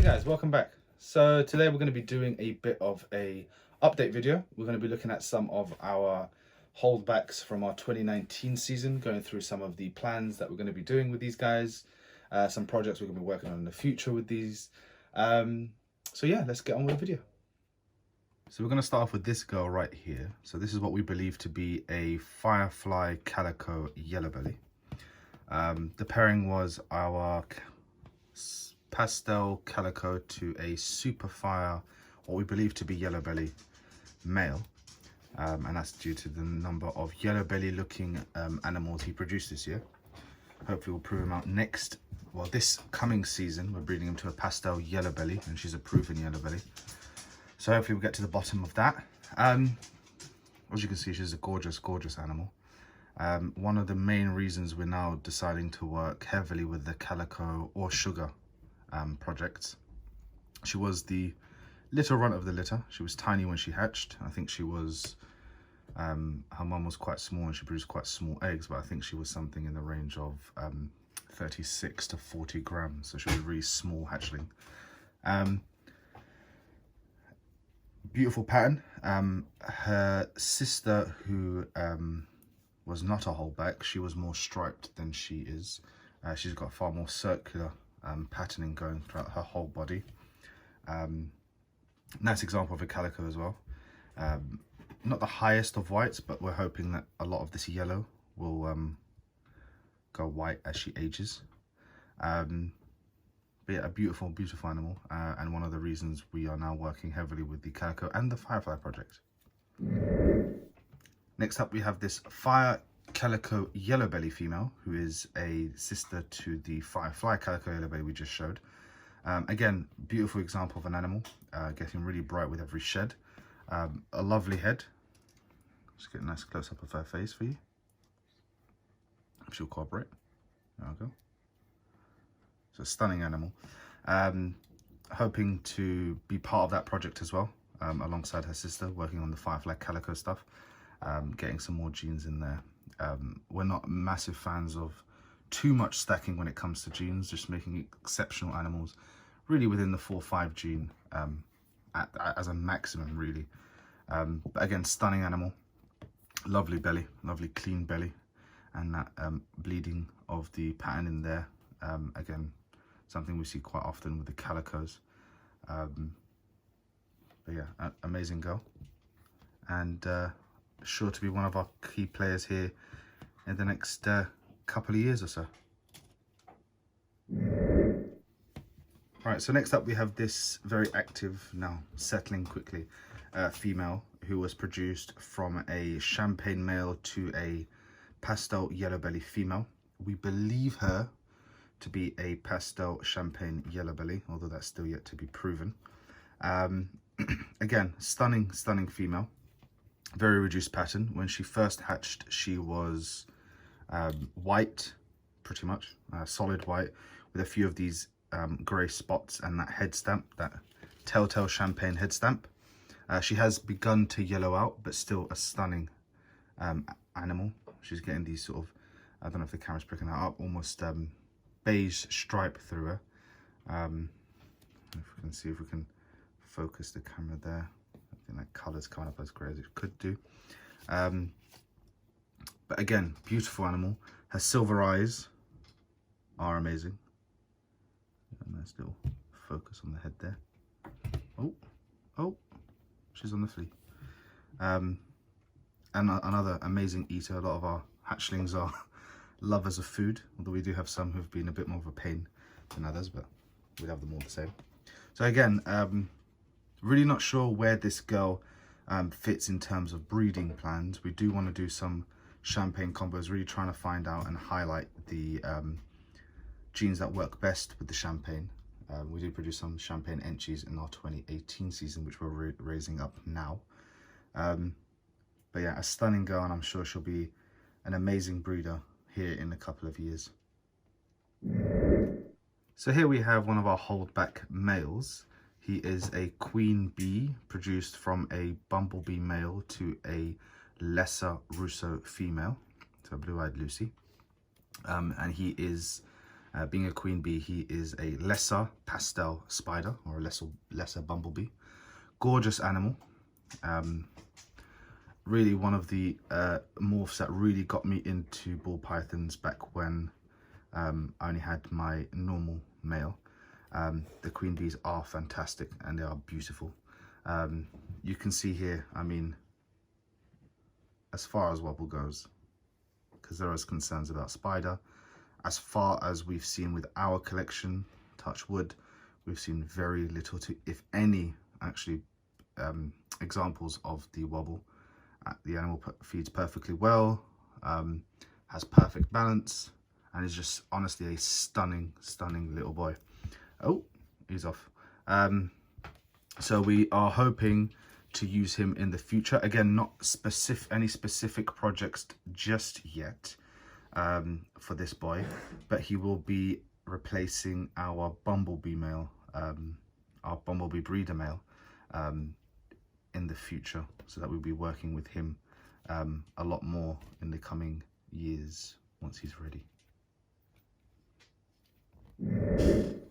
Guys, welcome back. So today we're going to be doing a bit of a update video. We're going to be looking at some of our holdbacks from our 2019 season, going through some of the plans that we're going to be doing with these guys, some projects we're going to be working on in the future with these. So yeah, let's get on with the video. So we're going to start off with this girl right here. So this is what we believe to be a Firefly calico Yellowbelly. The pairing was our pastel calico to a super fire, what we believe to be Yellowbelly male, and that's due to the number of Yellowbelly looking animals he produced this year. Hopefully we'll prove him out this coming season. We're breeding him to a pastel Yellowbelly, and she's a proven Yellowbelly, so hopefully we'll get to the bottom of that. As you can see, she's a gorgeous animal. One of the main reasons we're now deciding to work heavily with the calico or sugar projects. She was the little runt of the litter. She was tiny when she hatched. I think she was, her mum was quite small and she produced quite small eggs, but I think she was something in the range of 36 to 40 grams. So she was a really small hatchling. Beautiful pattern. Her sister, who was not a holdback, she was more striped than she is. She's got far more circular patterning going throughout her whole body. Nice example of a calico as well. Not the highest of whites, but we're hoping that a lot of this yellow will go white as she ages. But yeah, a beautiful animal, and one of the reasons we are now working heavily with the calico and the Firefly project. Next up, we have this Fire Calico Yellowbelly female, who is a sister to the Firefly Calico Yellowbelly we just showed. Again, beautiful example of an animal, getting really bright with every shed. A lovely head. Just get a nice close-up of her face for you. She'll cooperate. There we go. It's a stunning animal. Hoping to be part of that project as well, alongside her sister, working on the Firefly Calico stuff, getting some more genes in there. We're not massive fans of too much stacking when it comes to genes, just making exceptional animals really within the 4-5 gene as a maximum, really. But again, stunning animal, lovely belly, lovely clean belly, and that bleeding of the pattern in there. Again, something we see quite often with the calicos. But yeah, amazing girl, and sure to be one of our key players here in the next couple of years or so. Right, so next up we have this very active, now settling quickly, female who was produced from a champagne male to a pastel Yellowbelly female. We believe her to be a pastel champagne Yellowbelly, although that's still yet to be proven. Again, stunning female. Very reduced pattern. When she first hatched, she was white, pretty much, solid white, with a few of these grey spots and that head stamp, that telltale champagne head stamp. She has begun to yellow out, but still a stunning animal. She's getting these sort of, I don't know if the camera's picking that up, almost beige stripe through her. If we can see if we can focus the camera there. I think that colour's coming up as great as it could do. But again, beautiful animal. Her silver eyes are amazing. A nice little focus on the head there. Oh, she's on the flea. And another amazing eater. A lot of our hatchlings are lovers of food, although we do have some who've been a bit more of a pain than others, but we love them all the same. So again, really not sure where this girl fits in terms of breeding plans. We do want to do some champagne combos, really trying to find out and highlight the genes that work best with the champagne. We did produce some champagne entries in our 2018 season, which we're raising up now. But yeah, a stunning girl, and I'm sure she'll be an amazing breeder here in a couple of years. So here we have one of our holdback males. He is a queen bee produced from a bumblebee male to a lesser Russo female, so blue-eyed Lucy. And he is Being a queen bee, he is a lesser pastel spider, or a lesser bumblebee. Gorgeous animal. Really one of the morphs that really got me into ball pythons back when I only had my normal male. The queen bees are fantastic and they are beautiful. You can see here, I mean, as far as wobble goes, because there is concerns about spider. As far as we've seen with our collection, touch wood, we've seen very little to, if any, actually examples of the wobble. The animal feeds perfectly well, has perfect balance, and is just honestly a stunning little boy. Oh, he's off. So we are hoping to use him in the future. Again, not any specific projects just yet for this boy, but he will be replacing our bumblebee male, our bumblebee breeder male, in the future, so that we'll be working with him a lot more in the coming years once he's ready.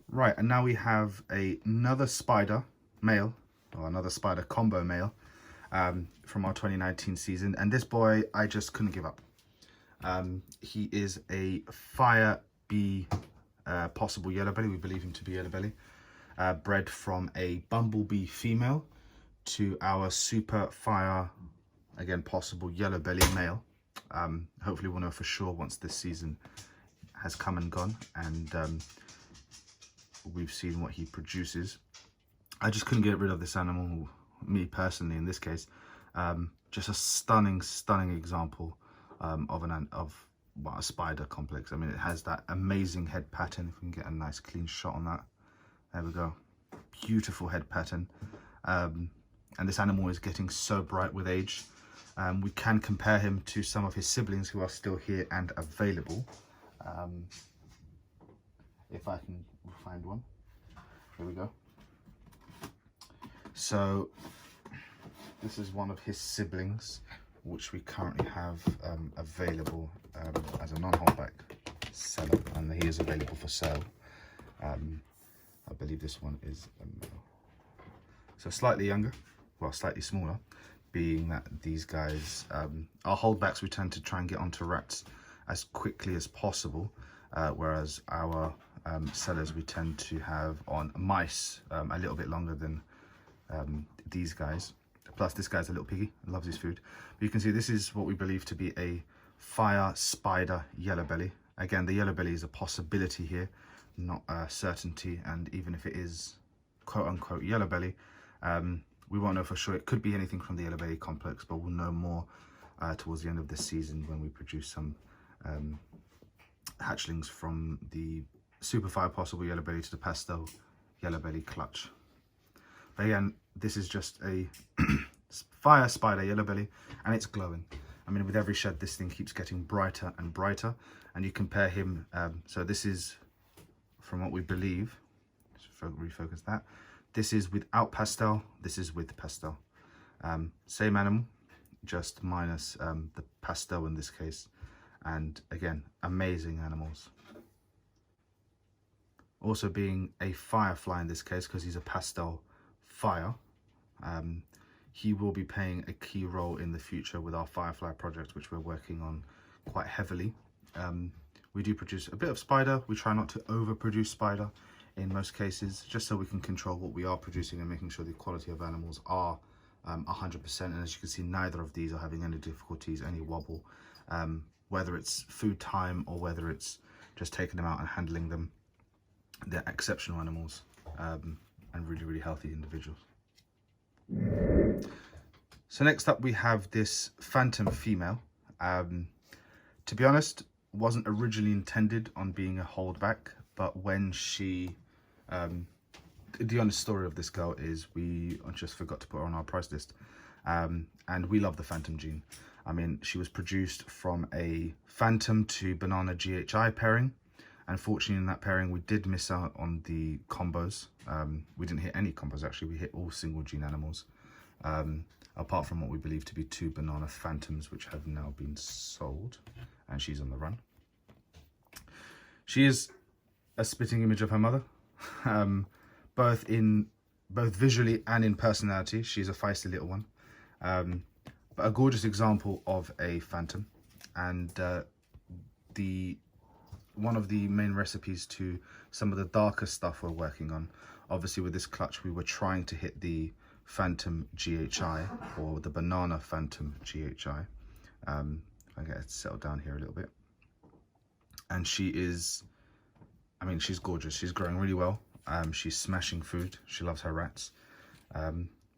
Right, and now we have another spider male, or another spider combo male from our 2019 season, and this boy I just couldn't give up. He is a fire bee, possible Yellowbelly. We believe him to be Yellowbelly, bred from a bumblebee female to our super fire, again, possible Yellowbelly male. Hopefully we'll know for sure once this season has come and gone, and we've seen what he produces. I just couldn't get rid of this animal, me personally in this case. Just a stunning example of a spider complex. I mean, it has that amazing head pattern. If we can get a nice clean shot on that. There we go. Beautiful head pattern. And this animal is getting so bright with age. We can compare him to some of his siblings who are still here and available. If I can find one. Here we go. So this is one of his siblings, which we currently have available as a non-holdback seller, and he is available for sale. I believe this one is a male. So slightly younger, well, slightly smaller, being that these guys, our holdbacks, we tend to try and get onto rats as quickly as possible, whereas our sellers we tend to have on mice a little bit longer than these guys. Plus this guy's a little piggy, loves his food. But you can see this is what we believe to be a fire spider Yellowbelly. Again, the Yellowbelly is a possibility here, not a certainty, and even if it is quote-unquote Yellowbelly, we won't know for sure. It could be anything from the Yellowbelly complex, but we'll know more towards the end of this season when we produce some hatchlings from the super fire possible Yellowbelly to the pastel Yellowbelly clutch. But again, this is just a fire spider Yellowbelly, and it's glowing. I mean, with every shed, this thing keeps getting brighter and brighter. And you compare him, so this is, from what we believe, let's refocus that. This is without pastel, this is with pastel. Same animal, just minus the pastel in this case. And again, amazing animals. Also being a Firefly in this case, because he's a pastel fire, he will be playing a key role in the future with our Firefly project, which we're working on quite heavily. We do produce a bit of spider. We try not to overproduce spider in most cases, just so we can control what we are producing and making sure the quality of animals are 100%. And as you can see, neither of these are having any difficulties, any wobble, whether it's food time or whether it's just taking them out and handling them. They're exceptional animals, and really healthy individuals. So next up we have this phantom female. To be honest, wasn't originally intended on being a holdback, but when she the honest story of this girl is we just forgot to put her on our price list, and we love the phantom gene. I mean, she was produced from a phantom to banana GHI pairing. Unfortunately, in that pairing, we did miss out on the combos. We didn't hit any combos, actually. We hit all single gene animals, apart from what we believe to be 2 banana phantoms, which have now been sold, and she's on the run. She is a spitting image of her mother, both visually and in personality. She's a feisty little one, but a gorgeous example of a phantom, and one of the main recipes to some of the darker stuff we're working on. Obviously with this clutch we were trying to hit the Phantom GHI, or the Banana Phantom GHI. If I get it settled down here a little bit. And she is, I mean, she's gorgeous. She's growing really well. She's smashing food. She loves her rats. But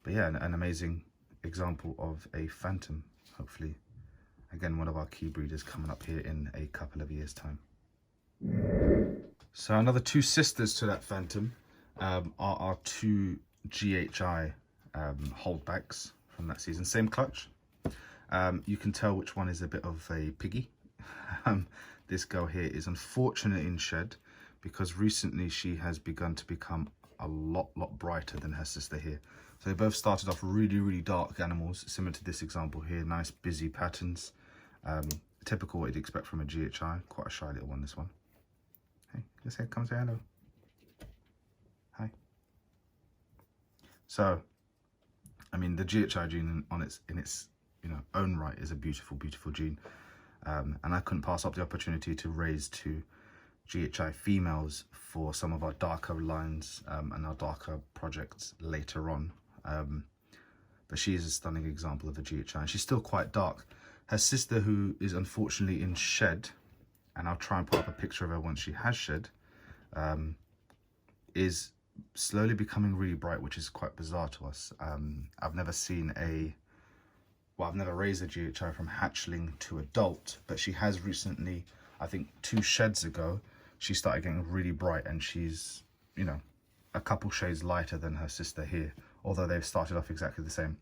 yeah, an amazing example of a phantom. Hopefully, again, one of our key breeders coming up here in a couple of years' time. So another two sisters to that phantom are our two GHI holdbacks from that season. Same clutch. You can tell which one is a bit of a piggy. This girl here is unfortunate in shed because recently she has begun to become a lot brighter than her sister here. So they both started off really dark animals, similar to this example here. Nice busy patterns, typical what you'd expect from a GHI. Quite a shy little one, this one. Hey, just say, come say hello. Hi. So, I mean, the GHI gene in its own right is a beautiful gene. And I couldn't pass up the opportunity to raise two GHI females for some of our darker lines and our darker projects later on. But she is a stunning example of a GHI, and she's still quite dark. Her sister, who is unfortunately in shed, and I'll try and put up a picture of her once she has shed, is slowly becoming really bright, which is quite bizarre to us. I've never raised a GHI from hatchling to adult, but she has recently, I think 2 sheds ago, she started getting really bright, and she's, a couple shades lighter than her sister here, although they've started off exactly the same.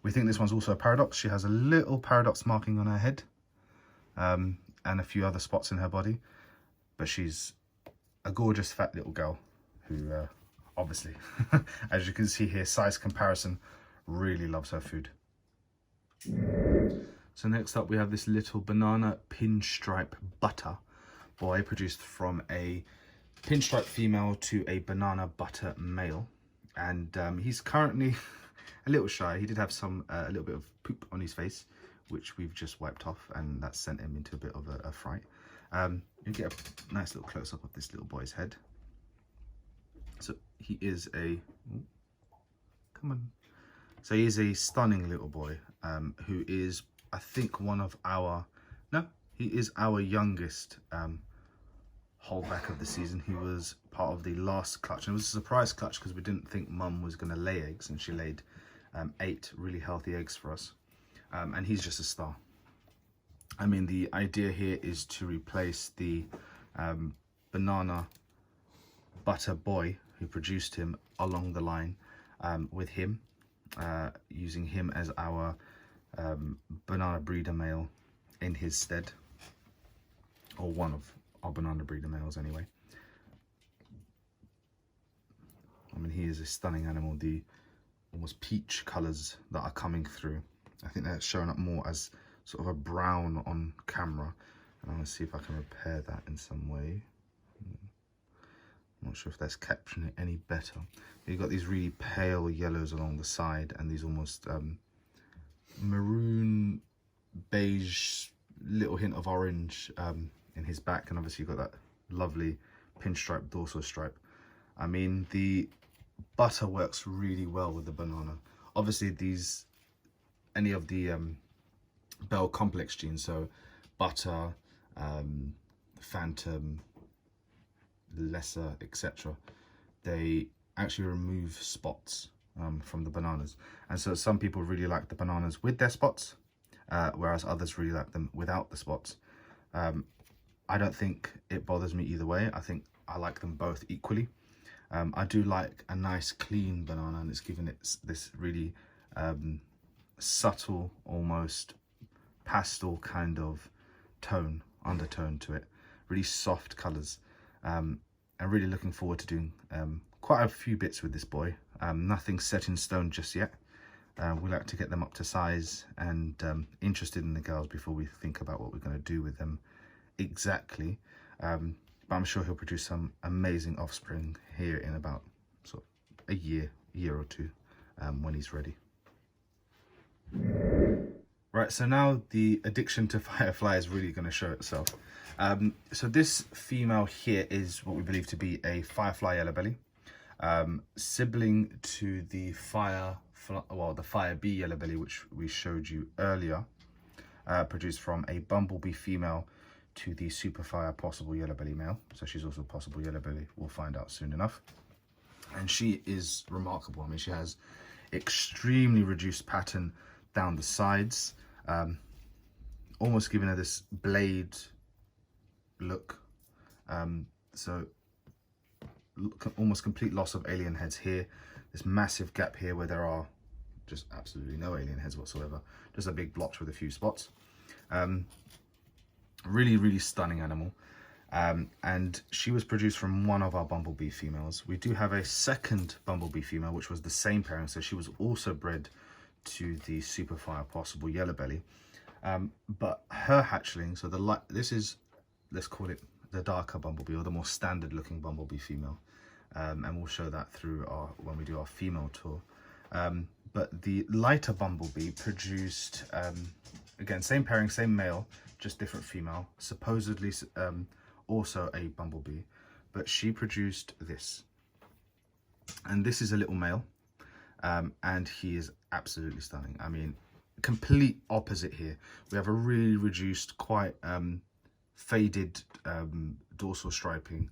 We think this one's also a paradox. She has a little paradox marking on her head, and a few other spots in her body, but she's a gorgeous fat little girl who, obviously, as you can see here, size comparison, really loves her food. So next up we have this little banana pinstripe butter boy, produced from a pinstripe female to a banana butter male, and he's currently a little shy. He did have a little bit of poop on his face, which we've just wiped off, and that sent him into a bit of a fright. You get a nice little close-up of this little boy's head. So he is so he is a stunning little boy, who is, I think, he is our youngest holdback of the season. He was part of the last clutch, and it was a surprise clutch because we didn't think mum was going to lay eggs, and she laid 8 really healthy eggs for us, and he's just a star. I mean, the idea here is to replace the banana butter boy who produced him along the line with him, using him as our banana breeder male in his stead, or one of our banana breeder males anyway. I mean, he is a stunning animal. The almost peach colors that are coming through, I think they're showing up more as sort of a brown on camera, and I'm going to see if I can repair that in some way. I'm not sure if that's capturing it any better. You've got these really pale yellows along the side, and these almost maroon beige little hint of orange in his back, and obviously you've got that lovely pinstripe dorsal stripe. I mean, the butter works really well with the banana. Obviously any of the Bell complex genes, so butter, phantom, lesser, etc., they actually remove spots from the bananas, and so some people really like the bananas with their spots, whereas others really like them without the spots. I don't think it bothers me either way. I think I like them both equally. I do like a nice clean banana, and it's given it this really subtle, almost pastel kind of undertone to it, really soft colors. I'm really looking forward to doing quite a few bits with this boy. Nothing set in stone just yet. We like to get them up to size and interested in the girls before we think about what we're going to do with them exactly. but I'm sure he'll produce some amazing offspring here in about sort of a year or two when he's ready. Right, so now the addiction to Firefly is really going to show itself. So this female here is what we believe to be a Firefly Yellowbelly, sibling to the Fire Bee Yellowbelly, which we showed you earlier, produced from a bumblebee female to the super fire possible Yellowbelly male. So she's also possible Yellowbelly, we'll find out soon enough. And she is remarkable. I mean, she has extremely reduced pattern down the sides, almost giving her this blade look. So almost complete loss of alien heads here. This massive gap here where there are just absolutely no alien heads whatsoever. Just a big blotch with a few spots. Really stunning animal. And she was produced from one of our bumblebee females. We do have a second bumblebee female, which was the same pairing. So she was also bred to the super fire possible Yellowbelly. But her hatchling, so this is, let's call it the darker bumblebee, or the more standard looking bumblebee female. And we'll show that through when we do our female tour. But the lighter bumblebee produced, again, same pairing, same male, just different female, supposedly also a bumblebee, but she produced this. And this is a little male, and he is absolutely stunning. I mean, complete opposite here. We have a really reduced, quite faded dorsal striping,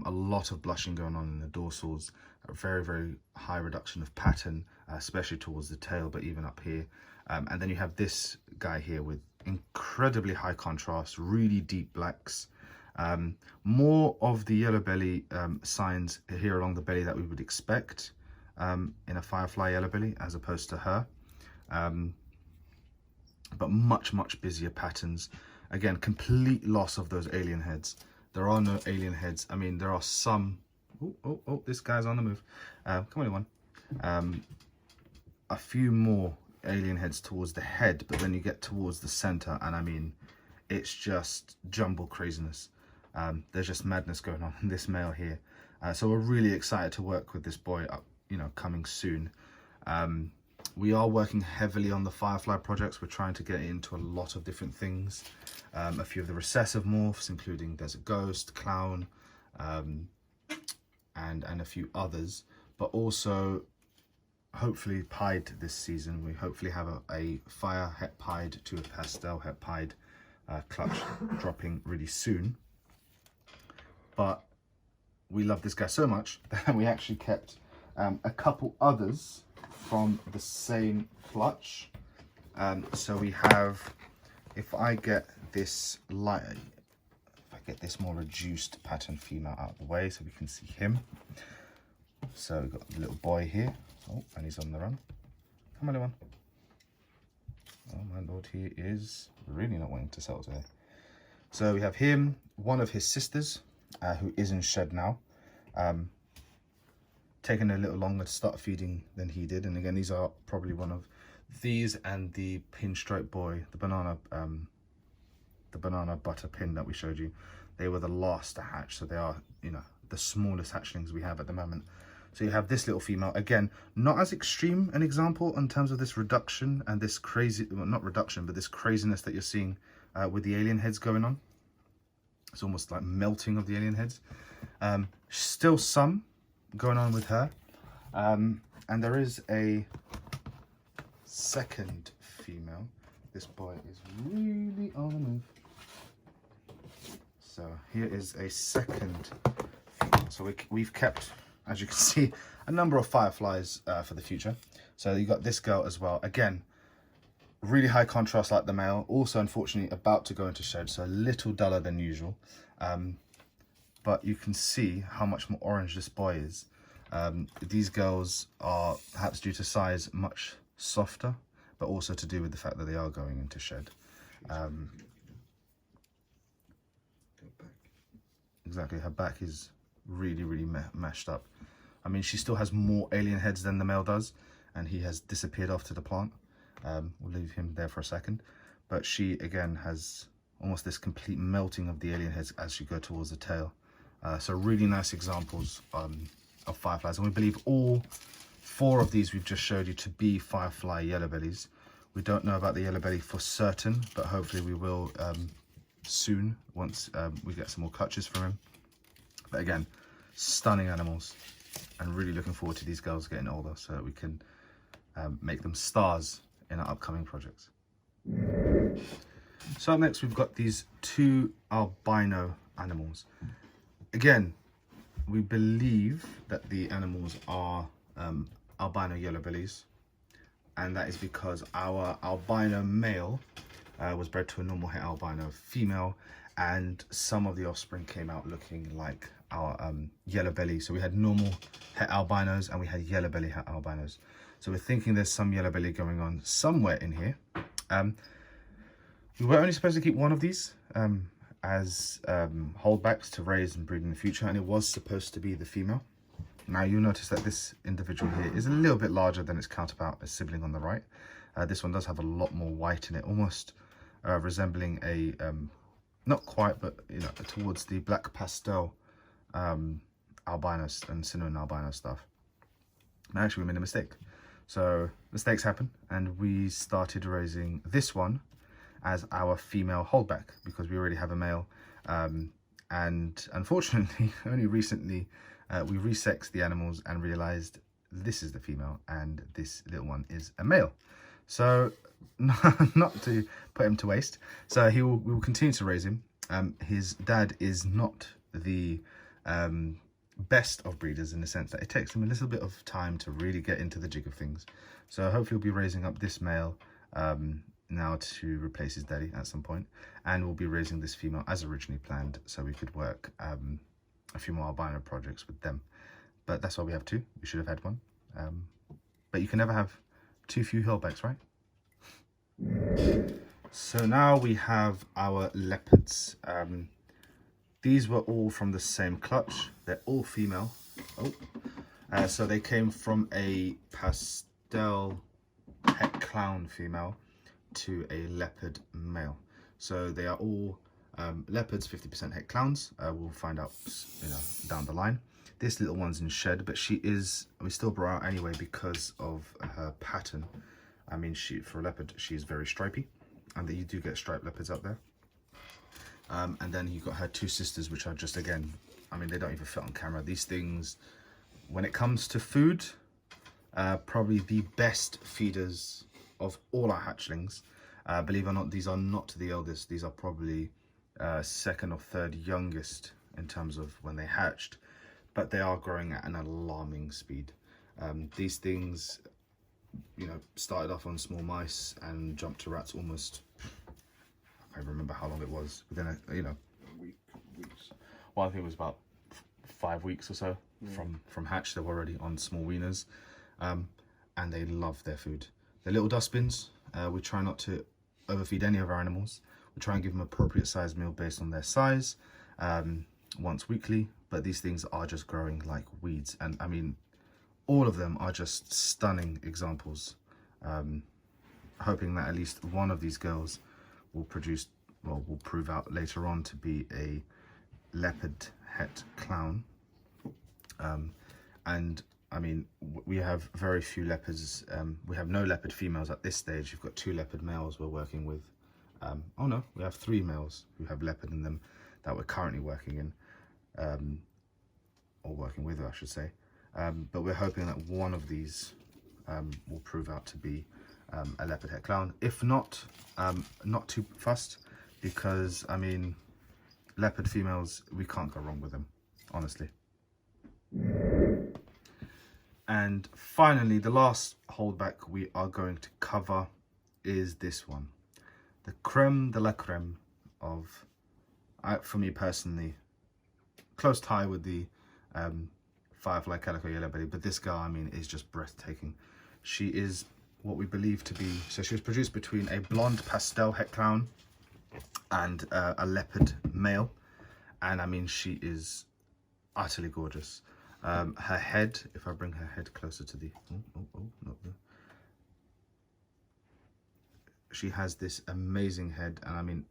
a lot of blushing going on in the dorsals, a very high reduction of pattern, especially towards the tail, but even up here. And then you have this guy here with incredibly high contrast, really deep blacks, more of the Yellowbelly signs here along the belly that we would expect in a Firefly Yellowbelly as opposed to her, but much busier patterns. Again, complete loss of those alien heads. There are no alien heads. I mean, there are some. Oh, this guy's on the move. Come on, everyone. A few more alien heads towards the head, but then you get towards the center, and I mean, it's just jumble craziness. There's just madness going on in this male here. So we're really excited to work with this boy up, coming soon. We are working heavily on the Firefly projects. We're trying to get into a lot of different things. A few of the recessive morphs, including Desert Ghost, Clown, and a few others, but also hopefully pied this season. We hopefully have a fire het pied to a pastel het pied clutch dropping really soon. But we love this guy so much that we actually kept a couple others from the same clutch. So we have, if I get this more reduced pattern female out of the way so we can see him. So we've got the little boy here. Oh, and he's on the run. Come on, little one. Oh my lord, he is really not wanting to settle today. So we have him, one of his sisters, who is in shed now. Taking a little longer to start feeding than he did. And again, these are probably one of these and the pinstripe boy, the banana butter pin that we showed you. They were the last to hatch, so they are, the smallest hatchlings we have at the moment. So you have this little female, again, not as extreme an example in terms of this reduction and this crazy, well, not reduction, but this craziness that you're seeing with the alien heads going on. It's almost like melting of the alien heads. Still some going on with her. And there is a second female. This boy is really on the move. So here is a second female. So we've kept, as you can see, a number of Fireflies for the future. So you got this girl as well. Again, really high contrast like the male. Also, unfortunately, about to go into shed, so a little duller than usual. But you can see how much more orange this boy is. These girls are, perhaps due to size, much softer, but also to do with the fact that they are going into shed. Exactly, her back is really mashed up. I mean, she still has more alien heads than the male does, and he has disappeared off to the plant. We'll leave him there for a second. But she, again, has almost this complete melting of the alien heads as you go towards the tail. So really nice examples of fireflies, and we believe all 4 of these we've just showed you to be firefly yellowbellies. We don't know about the yellowbelly for certain, but hopefully we will soon once we get some more clutches from him. But again, stunning animals, and really looking forward to these girls getting older so that we can make them stars in our upcoming projects. So up next we've got these 2 albino animals. Again, we believe that the animals are albino yellowbellies, and that is because our albino male was bred to a normal het albino female, and some of the offspring came out looking like our yellowbelly. So we had normal het albinos and we had yellowbelly het albinos. So we're thinking there's some yellowbelly going on somewhere in here. We were only supposed to keep 1 of these as holdbacks to raise and breed in the future, and it was supposed to be the female. Now you'll notice that this individual here is a little bit larger than its counterpart, a sibling on the right. This one does have a lot more white in it, almost resembling a, not quite, but you know, towards the black pastel albinos and cinnamon albino stuff. Now actually we made a mistake. So mistakes happen, and we started raising this one as our female holdback because we already have a male. And unfortunately, only recently we resexed the animals and realized this is the female and this little one is a male. So not to put him to waste. So we will continue to raise him. His dad is not the best of breeders in the sense that it takes him a little bit of time to really get into the jig of things. So hopefully we'll be raising up this male now to replace his daddy at some point, and we'll be raising this female as originally planned so we could work a few more albino projects with them. But that's why we have 2. We should have had 1, but you can never have too few holdbacks, right? So now we have our leopards. These were all from the same clutch. They're all female. So they came from a pastel het clown female to a leopard male. So they are all leopards, 50% het clowns. We'll find out, you know, down the line. This little one's in shed, but we still brought her out anyway because of her pattern. I mean, for a leopard, she's very stripy, and that you do get striped leopards out there. And then you got her 2 sisters, which are just, again, I mean, they don't even fit on camera. These things, when it comes to food, probably the best feeders of all our hatchlings. Believe it or not, these are not the eldest. These are probably 2nd or 3rd youngest in terms of when they hatched, but they are growing at an alarming speed. These things, you know, started off on small mice and jumped to rats almost, I can't remember how long it was, within weeks. Well, I think it was about 5 weeks or so from hatch. They were already on small weaners, and they love their food. They're little dustbins. We try not to overfeed any of our animals. We try and give them appropriate size meal based on their size once weekly, but these things are just growing like weeds. And I mean, all of them are just stunning examples. Hoping that at least one of these girls will prove out later on to be a leopard het clown. And I mean, we have very few leopards. We have no leopard females at this stage. We've got 2 leopard males we're working with. Oh no, we have 3 males who have leopard in them that we're currently working in, or working with, I should say. But we're hoping that one of these will prove out to be a leopard het clown. If not, not too fussed, because I mean, leopard females, we can't go wrong with them, honestly. And finally, the last holdback we are going to cover is this one, the Creme de la Creme of, for me personally, close tie with the Firefly Calico Yellowbelly, but this girl, I mean, is just breathtaking. She is what we believe to be, so she was produced between a blonde pastel het clown and a leopard male, and I mean, she is utterly gorgeous. Her head, if I bring her head closer to the, not the, she has this amazing head, and I mean,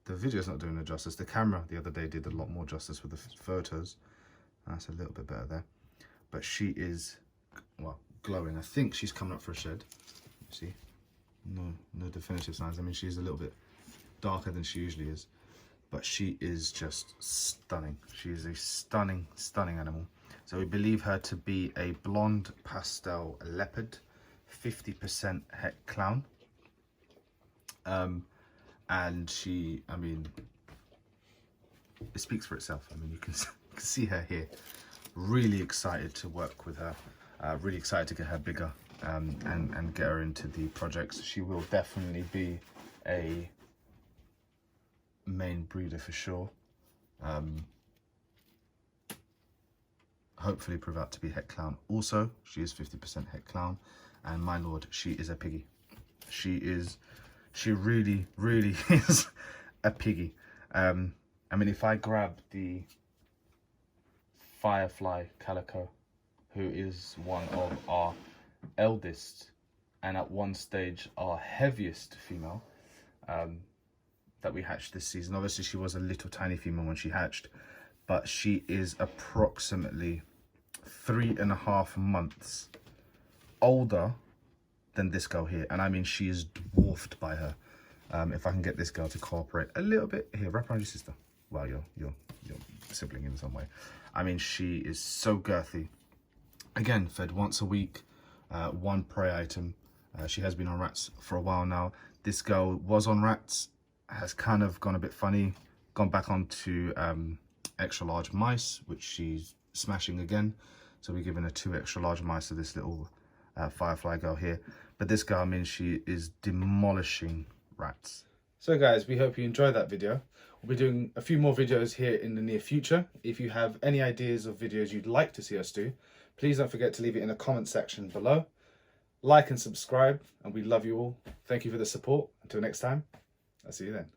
the video's not doing it justice. The camera the other day did a lot more justice with the photos. That's a little bit better there. But she is, well, glowing. I think she's coming up for a shed. See? No definitive signs. I mean, she's a little bit darker than she usually is. But she is just stunning. She is a stunning, stunning animal. So we believe her to be a blonde pastel leopard, 50% het clown. And she, I mean, it speaks for itself. I mean, you can see her here. Really excited to work with her. Really excited to get her bigger and get her into the projects. She will definitely be a main breeder for sure. Hopefully prove out to be het clown. Also, she is 50% het clown, and my lord, she is a piggy. She really, really is a piggy. I mean, if I grab the Firefly calico, who is one of our eldest and at one stage our heaviest female that we hatched this season. Obviously, she was a little tiny female when she hatched, but she is approximately 3.5 months older than this girl here, and I mean, she is dwarfed by her. If I can get this girl to cooperate a little bit here, wrap around your sister. Well, your sibling in some way. I mean, she is so girthy. Again, fed once a week, one prey item. She has been on rats for a while now. This girl was on rats, has kind of gone a bit funny, gone back onto extra large mice, which she's smashing again. So we're giving her 2 extra large mice to this little Firefly girl here. But this girl, I mean, she is demolishing rats. So guys, we hope you enjoyed that video. We'll be doing a few more videos here in the near future. If you have any ideas of videos you'd like to see us do, please don't forget to leave it in the comment section below. Like and subscribe, and we love you all. Thank you for the support. Until next time, I'll see you then.